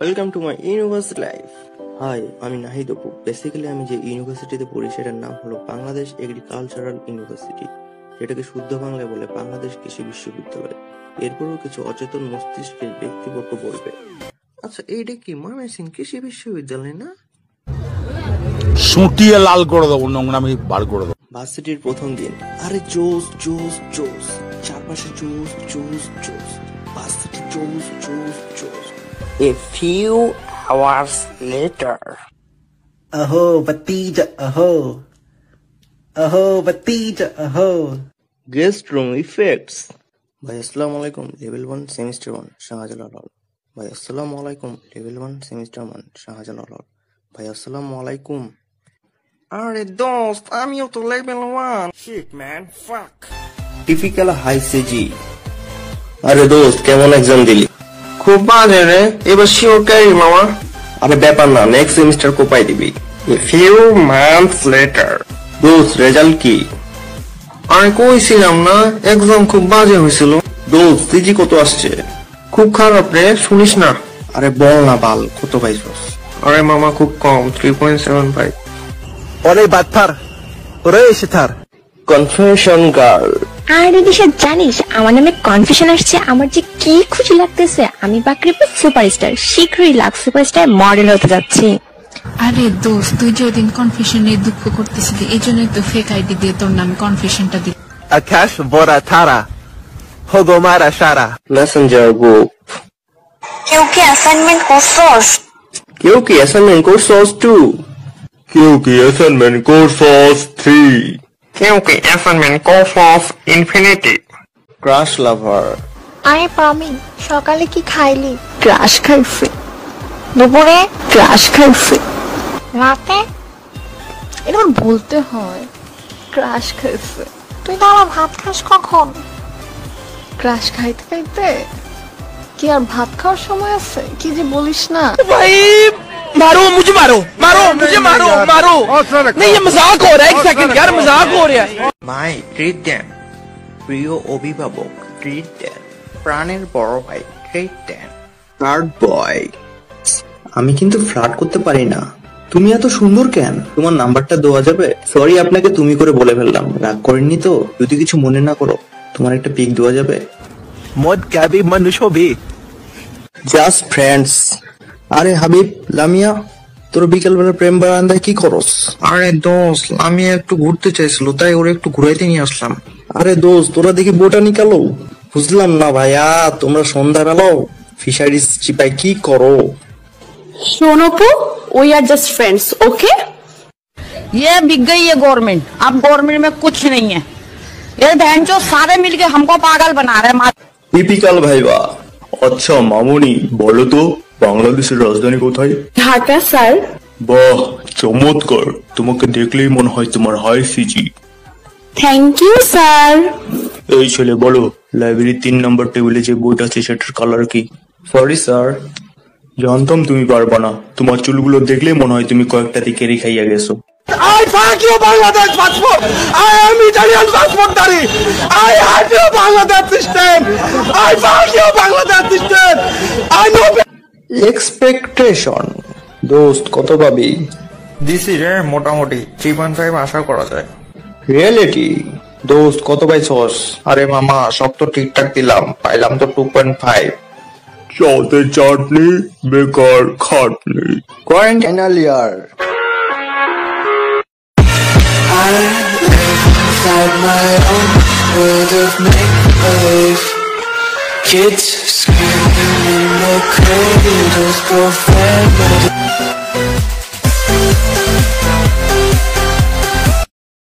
Welcome to my university life. Hi, আমি Nahid Apu. Basically আমি যে ইউনিভার্সিটিতে পড়ি সেটার নাম হলো বাংলাদেশ এগ্রিকালচারাল ইউনিভার্সিটি, যেটাকে শুদ্ধ বাংলায় বলে বাংলাদেশ কৃষি বিশ্ববিদ্যালয়। এরপরও কিছু অচেতন মস্তিষ্কের ব্যক্তিবর্গ বলবে, আচ্ছা এইটা কি ময়মনসিংহ কৃষি বিশ্ববিদ্যালয় না? সুটিয়ে লাল করে দেবো, নোংরামি বার করে দেবো। ভার্সিটির প্রথম দিন, আরে জোস জোস জোস, চারপাশে জোস জোস জোস, ভার্সিটি জোস জোস জোস। A few hours later. Aho, Batija, aho. Aho, Batija, aho. Guest room effects. Bhai assalamu alaikum, level 1 semester 1 Shahjalalal. Bhai assalamu alaikum, level 1 semester 1 Shahjalalal. Bhai assalamu alaikum. Are dost, আমিও তো level 1. Shit man, fuck. Typical high CG. আরে দোস্ত কেমন exam দিলি? খুব বাজে রে, এবার শিওর ক্যারি মামা। আরে ব্যাপার না, নেক্সট সেমিস্টার কোপাই দিবি। A few months later. দোস্ত রেজাল্ট কি? আরে কইছিলাম না এক্সাম খুব বাজে হয়েছিল। দোস্ত সিজি কত আসছে? খুব খারাপ রে, শুনিস না? আরে বল না বাল, কত পাইছস? আরে মামা খুব কম, 3.75। ওরে বাটপার, ওরে শিথার। Confession girl. আরে দিশা জানিস আমার নামে কনফিউশন আসছে, আমার যে কি খুশি লাগতেছে। আমি বাকরিপুর সুপারস্টার, শীঘ্রই লাখ সুপারস্টার মডেল হতে যাচ্ছি। আরে দোস্ত, তুই যেদিন কনফিউশনে দুঃখ করতেছিলি এই জন্যই তো ফেক আইডি দিয়ে তোর নামে কনফিউশনটা দিল। আকাশ বড়া তারা, হোগো মারা সারা। Messenger group. কেউ কি অ্যাসাইনমেন্ট করছস? কেউ কি অ্যাসাইনমেন্ট করছস 2? কেউ কি অ্যাসাইনমেন্ট করছস 3? কেউ কি অ্যাসাইনমেন্ট করছস ইনফিনিটি? ক্রাশ লাভার। আরে পামি, সকালে কি খাইলি? ক্রাশ খাইছি। দুপুরে ক্রাশ খাইছি। রাতে এবার বলতে হয় ক্রাশ খাইছি। তুই তো আমার ভাত খাস কখন? ক্রাশ খাইতে খাইতে কি আর ভাত খাওয়ার সময় আছে? কি যে বলিস না भाई। मारो मुझे, मारो मारो मुझे, मारो मारो। नहीं ये मजाक हो रहा है, एक सेकंड यार, मजाक हो रहा है। মাই ট্রিট দেন। প্রিয় অভিভাবক ট্রিট দেন। প্রাণের বড় ভাই ট্রিট দেন। ফ্লার্ট বয়। আমি কিন্তু ফ্লার্ট করতে পারি না। তুমি এত সুন্দর কেন? তোমার নাম্বারটা দেওয়া যাবে? সরি আপনাকে তুমি করে বলে ফেললাম, রাগ করেননি তো? যদি কিছু মনে না করো, তোমার একটা পিক দেওয়া যাবে? মদ কাবি মানুষ হবে। Just friends. আরে হাবিব, লামিয়া, তোর বিকেলবেলা প্রেম বারান্দায় কি করস? আরে দোস্ত, আমি একটু ঘুরতে চাইছিল, তাই ওরা একটু ঘুরাইতে নিয়ে আসলাম। আরে দোস্ত, তোরা দেখি বোটানিক্যালও? বুঝলাম না ভাইয়া, তোমরা সন্ধ্যাবেলাও ফিশারিজ চিপায় কি করো? सोनोपू, we are just friends, okay? ये बिक गई है गवर्नमेंट, अब गवर्नमेंट में कुछ नहीं है। ये बहन जो सारे मिलके हमको पागल बना रहे हैं। Typical viva. আচ্ছা মামুনি, বলো তো বাংলাদেশের রাজধানী কোথায়? ঢাকা স্যার। বাহ, চমৎকার। তোমাকে দেখলেই মনে হয় তোমার high CG. Thank you sir. এই ছেলে বলো, লাইব্রেরির 3 নম্বর টেবিলে যে বইটা আছে সেটার কালার কি? Sorry sir. জানতাম তুমি পারবা না, তোমার চুলগুলো দেখলেই মনে হয় তুমি কয়েকটা দিকে খাইয়া গেছো। I fuck you Bangladesh passport. I am Italian passport dari. I hate you Bangladesh system. I fuck you Bangladesh system. I know. Expectation. দোস্ত কত পাবি? দিছি রে মোটামুটি 3.5 আশা করা যায়। রিয়েলিটি। দোস্ত কত পাইছস? আরে মামা সব তো ঠিকঠাক দিলাম, পাইলাম তো 2.5। চাতে চাটনি, বেকার খাটনি। কোয়ারেন্টাইনাল ইয়ার। I live inside my own world of make-believe. Kids screaming in the cradles, girlfriend.